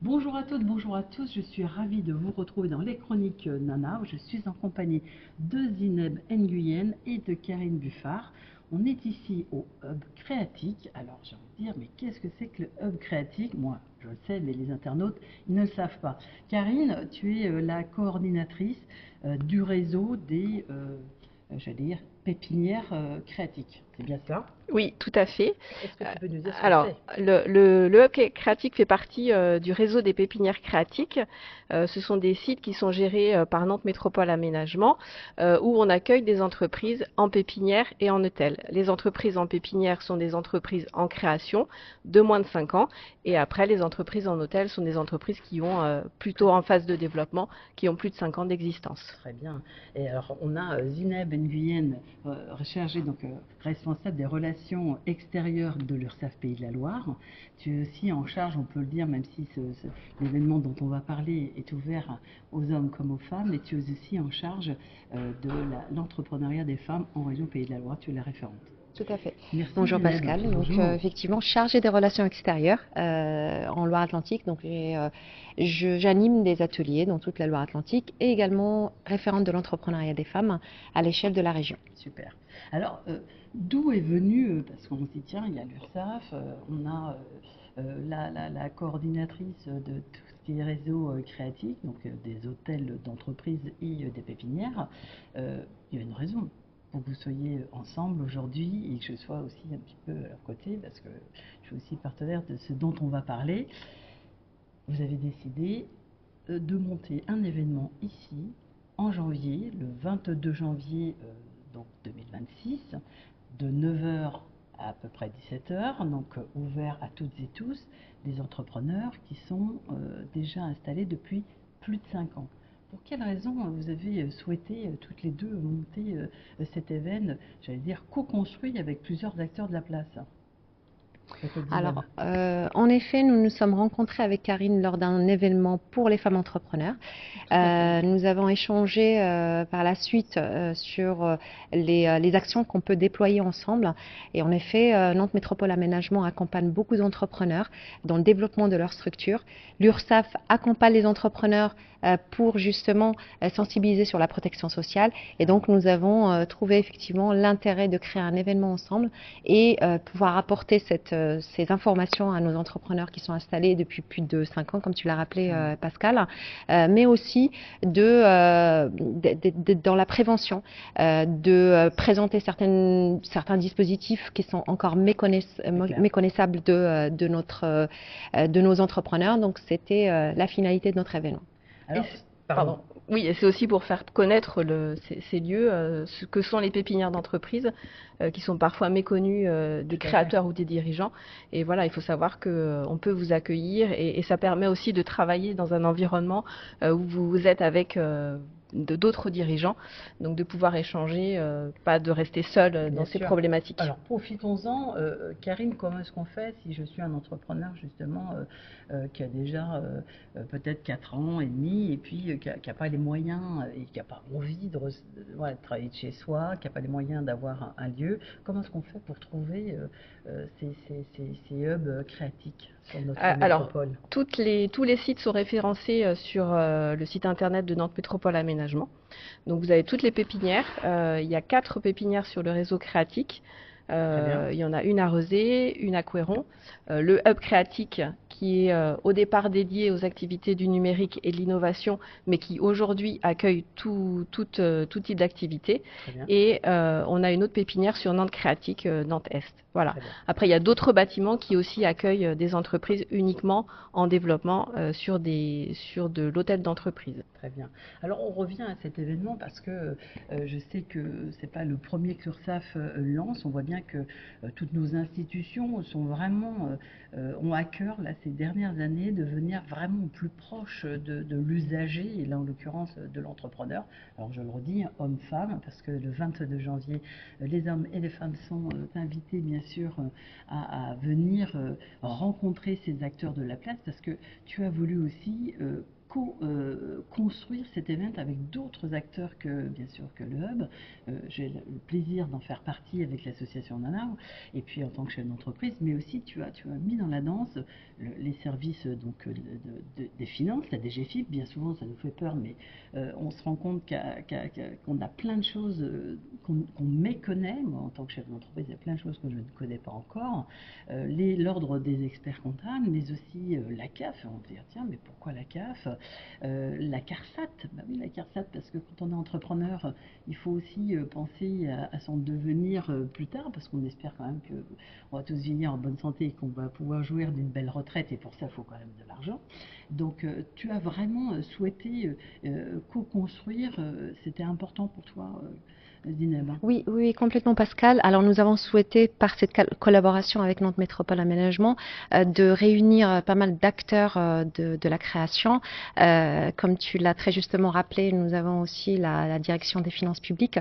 Bonjour à toutes, bonjour à tous, je suis ravie de vous retrouver dans les chroniques Nana, où je suis en compagnie de Zineb Nguyen et de Karine Buffard. On est ici au Hub Créatique. Alors j'ai envie de dire, mais qu'est-ce que c'est que le Hub Créatique? Moi, je le sais, mais les internautes, ils ne le savent pas. Karine, tu es la coordinatrice du réseau des, j'allais dire, pépinières créatiques. C'est bien ça? Oui, tout à fait. Est-ce que tu peux nous dire ce que Alors, c'est? le Hub Créatique fait partie du réseau des pépinières créatiques. Ce sont des sites qui sont gérés par Nantes Métropole Aménagement, où on accueille des entreprises en pépinière et en hôtel. Les entreprises en pépinière sont des entreprises en création de moins de 5 ans, et après, les entreprises en hôtel sont des entreprises qui ont plutôt en phase de développement, qui ont plus de 5 ans d'existence. Très bien. Et alors, on a Zineb Nguyen, chargée, donc responsable des relations extérieures de l'URSSAF Pays de la Loire. Tu es aussi en charge, on peut le dire, même si l'événement dont on va parler est ouvert aux hommes comme aux femmes, et tu es aussi en charge de l'entrepreneuriat des femmes en région Pays de la Loire. Tu es la référente. Tout à fait. Merci Bonjour Zineb. Pascal. Donc Bonjour. effectivement chargée des relations extérieures en Loire-Atlantique. Donc j'anime des ateliers dans toute la Loire-Atlantique et également référente de l'entrepreneuriat des femmes à l'échelle de la région. Super. Alors, d'où est venu, parce qu'on se dit, tiens, il y a l'URSSAF, on a la coordinatrice de tout ce qui est réseau créatif, donc des hôtels d'entreprise et des pépinières. Il y a une raison pour que vous soyez ensemble aujourd'hui et que je sois aussi un petit peu à leur côté, parce que je suis aussi partenaire de ce dont on va parler. Vous avez décidé de monter un événement ici en janvier, le 22 janvier donc 2026, de 9 h à peu près 17 h, donc ouvert à toutes et tous, des entrepreneurs qui sont déjà installés depuis plus de 5 ans. Pour quelle raison vous avez souhaité toutes les deux monter cet événement, j'allais dire co-construit avec plusieurs acteurs de la place? Alors, en effet, nous nous sommes rencontrés avec Karine lors d'un événement pour les femmes entrepreneurs. Nous avons échangé par la suite sur les actions qu'on peut déployer ensemble. Et en effet, Nantes Métropole Aménagement accompagne beaucoup d'entrepreneurs dans le développement de leur structure. L'URSSAF accompagne les entrepreneurs pour justement sensibiliser sur la protection sociale. Et donc, nous avons trouvé effectivement l'intérêt de créer un événement ensemble et pouvoir apporter ces informations à nos entrepreneurs qui sont installés depuis plus de 5 ans, comme tu l'as rappelé Pascal, mais aussi dans la prévention, de présenter certains dispositifs qui sont encore méconnaissables de nos entrepreneurs. Donc c'était la finalité de notre événement. Alors, pardon. Oui, et c'est aussi pour faire connaître ces lieux, ce que sont les pépinières d'entreprise, qui sont parfois méconnus des créateurs ou des dirigeants. Et voilà, il faut savoir qu'on peut vous accueillir et ça permet aussi de travailler dans un environnement où vous êtes avec d'autres dirigeants, donc de pouvoir échanger, pas de rester seul dans ces problématiques. Alors profitons-en, Karine, comment est-ce qu'on fait si je suis un entrepreneur justement qui a déjà peut-être 4 ans et demi et puis qui n'a pas les moyens et qui n'a pas envie de travailler de chez soi, qui n'a pas les moyens d'avoir un lieu, comment est-ce qu'on fait pour trouver ces hubs créatiques sur notre métropole? Tous les sites sont référencés sur le site internet de Nantes Métropole Aménagement. Donc vous avez toutes les pépinières. Il y a 4 pépinières sur le réseau créatique. Il y en a une à Rezé, une à Couéron. Le Hub Créatique qui est au départ dédié aux activités du numérique et de l'innovation, mais qui aujourd'hui accueille tout type d'activité. Et on a une autre pépinière sur Nantes Créatique, Nantes Est. Voilà. Après, il y a d'autres bâtiments qui aussi accueillent des entreprises uniquement en développement sur de l'hôtel d'entreprise. Très bien. Alors on revient à cet événement parce que je sais que c'est pas le premier que l'URSSAF lance. On voit bien que toutes nos institutions sont vraiment ont à cœur là ces dernières années de venir vraiment plus proche de l'usager et là en l'occurrence de l'entrepreneur. Alors je le redis, hommes-femmes, parce que le 22 janvier, les hommes et les femmes sont invités bien sûr à venir rencontrer ces acteurs de la place parce que tu as voulu aussi construire cet événement avec d'autres acteurs que, bien sûr, que le Hub. J'ai le plaisir d'en faire partie avec l'association Nana, et puis en tant que chef d'entreprise, mais aussi tu as mis dans la danse les services donc, des finances, la DGFiP. Bien souvent, ça nous fait peur, mais on se rend compte qu'on a plein de choses qu'on méconnaît. Moi, en tant que chef d'entreprise, il y a plein de choses que je ne connais pas encore. L'ordre des experts comptables, mais aussi la CAF. On va dire, tiens, mais pourquoi la CAF? La CARSAT, bah oui, la CARSAT, parce que quand on est entrepreneur, il faut aussi penser à son devenir plus tard, parce qu'on espère quand même qu'on va tous vieillir en bonne santé et qu'on va pouvoir jouir d'une belle retraite, et pour ça, il faut quand même de l'argent. Donc, tu as vraiment souhaité co-construire, c'était important pour toi, Zineb? Oui, oui, complètement, Pascal. Alors, nous avons souhaité, par cette collaboration avec Nantes Métropole Aménagement, de réunir pas mal d'acteurs de la création. Comme tu l'as très justement rappelé, nous avons aussi la direction des finances publiques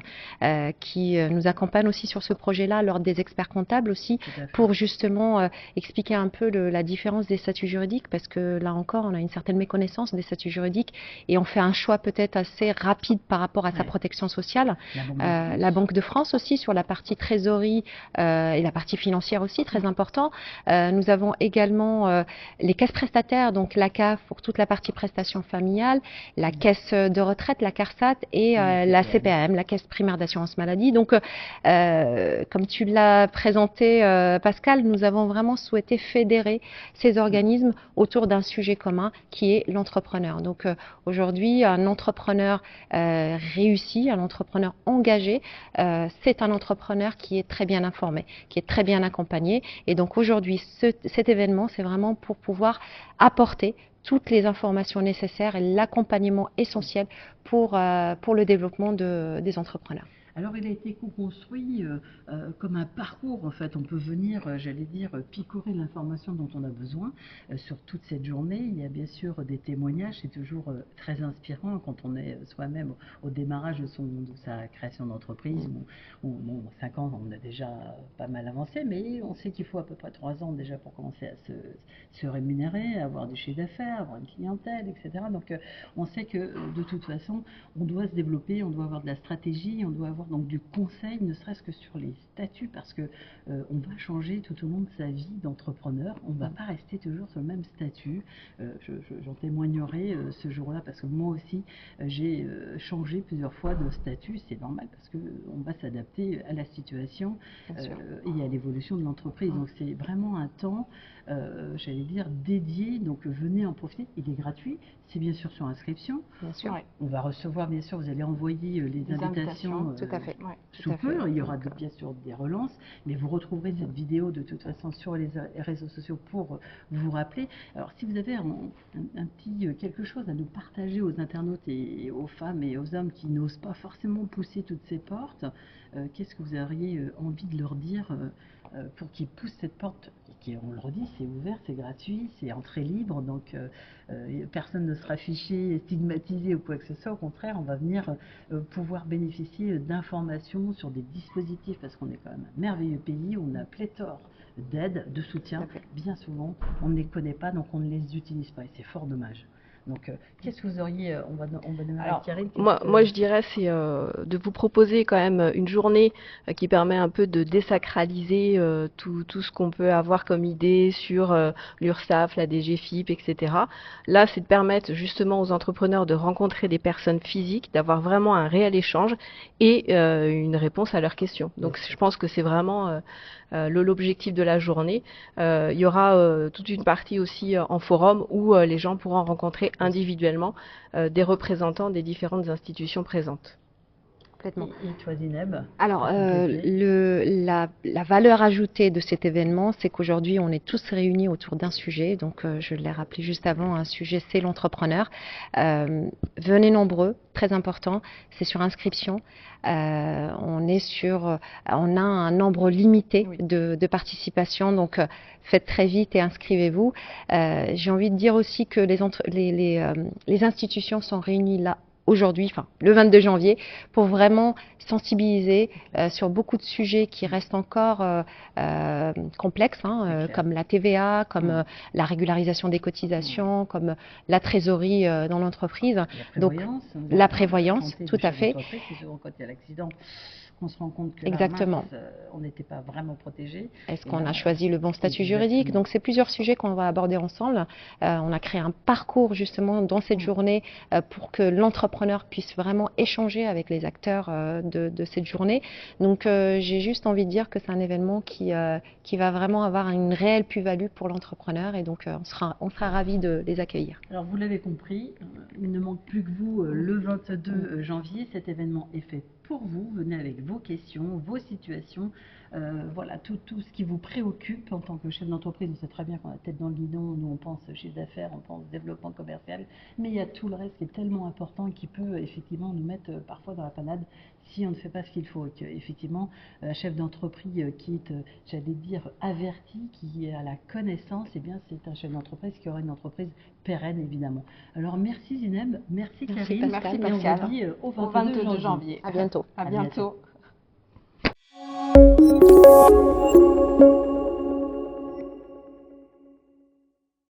qui nous accompagne aussi sur ce projet-là, lors des experts comptables aussi, pour justement expliquer un peu la différence des statuts juridiques, parce que là encore, on a une certaine méconnaissance des statuts juridiques et on fait un choix peut-être assez rapide par rapport à sa protection sociale. La Banque de France aussi sur la partie trésorerie et la partie financière aussi, très important. Nous avons également les caisses prestataires, donc la CAF pour toute la partie prestations familiales, la caisse de retraite, la CARSAT et la CPAM, la caisse primaire d'assurance maladie. Donc, comme tu l'as présenté, Pascal, nous avons vraiment souhaité fédérer ces organismes autour d'un sujet commun qui est l'entrepreneur. Donc, aujourd'hui, un entrepreneur réussi, un entrepreneur engagé, c'est un entrepreneur qui est très bien informé, qui est très bien accompagné. Et donc aujourd'hui, cet événement, c'est vraiment pour pouvoir apporter toutes les informations nécessaires et l'accompagnement essentiel pour le développement des entrepreneurs. Alors, il a été co-construit comme un parcours, en fait. On peut venir, j'allais dire, picorer l'information dont on a besoin sur toute cette journée. Il y a bien sûr des témoignages, c'est toujours très inspirant quand on est soi-même au démarrage de sa création d'entreprise. Bon, 5 ans, on a déjà pas mal avancé, mais on sait qu'il faut à peu près 3 ans déjà pour commencer à se rémunérer, avoir du chiffre d'affaires, avoir une clientèle, etc. Donc, on sait que de toute façon, on doit se développer, on doit avoir de la stratégie, on doit avoir donc du conseil, ne serait-ce que sur les statuts, parce que on va changer tout au long de sa vie d'entrepreneur. On ne va pas rester toujours sur le même statut. J'en témoignerai ce jour-là, parce que moi aussi, j'ai changé plusieurs fois de statut. C'est normal, parce qu'on va s'adapter à la situation et à l'évolution de l'entreprise. Donc c'est vraiment un temps, j'allais dire, dédié. Donc venez en profiter. Il est gratuit. C'est bien sûr sur inscription. Bien sûr. On va recevoir, bien sûr, vous allez envoyer les invitations tout à fait. sous peu. Il y aura bien sûr des relances, mais vous retrouverez cette vidéo de toute façon sur les réseaux sociaux pour vous rappeler. Alors, si vous avez un petit quelque chose à nous partager aux internautes et aux femmes et aux hommes qui n'osent pas forcément pousser toutes ces portes, qu'est-ce que vous auriez envie de leur dire pour qu'ils poussent cette porte qui, on le redit, c'est ouvert, c'est gratuit, c'est entrée libre, donc personne ne sera fiché, stigmatisé ou quoi que ce soit. Au contraire, on va venir pouvoir bénéficier d'informations sur des dispositifs, parce qu'on est quand même un merveilleux pays où on a pléthore d'aides, de soutien. Bien souvent, on ne les connaît pas, donc on ne les utilise pas, et c'est fort dommage. Donc, qu'est-ce que vous auriez, on va démarrer avec Karine. Moi, je dirais, c'est de vous proposer quand même une journée qui permet un peu de désacraliser tout ce qu'on peut avoir comme idée sur l'URSSAF, la DGFiP, etc. Là, c'est de permettre justement aux entrepreneurs de rencontrer des personnes physiques, d'avoir vraiment un réel échange et une réponse à leurs questions. Donc, je pense que c'est vraiment l'objectif de la journée. Il y aura toute une partie aussi en forum où les gens pourront rencontrer individuellement des représentants des différentes institutions présentes. Complètement. Et toi, Zineb? Alors, la valeur ajoutée de cet événement, c'est qu'aujourd'hui, on est tous réunis autour d'un sujet. Donc, je l'ai rappelé juste avant, un sujet, c'est l'entrepreneur. Venez nombreux, très important. C'est sur inscription. On a un nombre limité de participation. Donc, faites très vite et inscrivez-vous. J'ai envie de dire aussi que les institutions sont réunies là aujourd'hui, enfin le 22 janvier, pour vraiment sensibiliser sur beaucoup de sujets qui restent encore complexes, comme la TVA, comme la régularisation des cotisations, comme la trésorerie dans l'entreprise. Donc la prévoyance, tout à fait. Quand il y a l'accident, on se rend compte que exactement. On n'était pas vraiment protégé. Est-ce qu'on a choisi le bon statut juridique? Donc c'est plusieurs sujets qu'on va aborder ensemble. On a créé un parcours justement dans cette journée pour que l'entrepreneur puisse vraiment échanger avec les acteurs de cette journée. Donc j'ai juste envie de dire que c'est un événement qui va vraiment avoir une réelle plus-value pour l'entrepreneur, et donc on sera ravis de les accueillir. Alors vous l'avez compris, il ne manque plus que vous le 22 janvier. Cet événement est fait pour vous. Venez avec vos questions, vos situations, voilà, tout ce qui vous préoccupe en tant que chef d'entreprise. On sait très bien qu'on a la tête dans le guidon, nous on pense chiffre d'affaires, on pense développement commercial, mais il y a tout le reste qui est tellement important et qui peut effectivement nous mettre parfois dans la panade si on ne fait pas ce qu'il faut. Et que, effectivement, un chef d'entreprise qui est, j'allais dire, averti, qui a la connaissance, eh bien c'est un chef d'entreprise qui aura une entreprise pérenne, évidemment. Alors merci Zineb, merci Karine, merci Pascal. On vous dit au 22 janvier. À bientôt. À bientôt.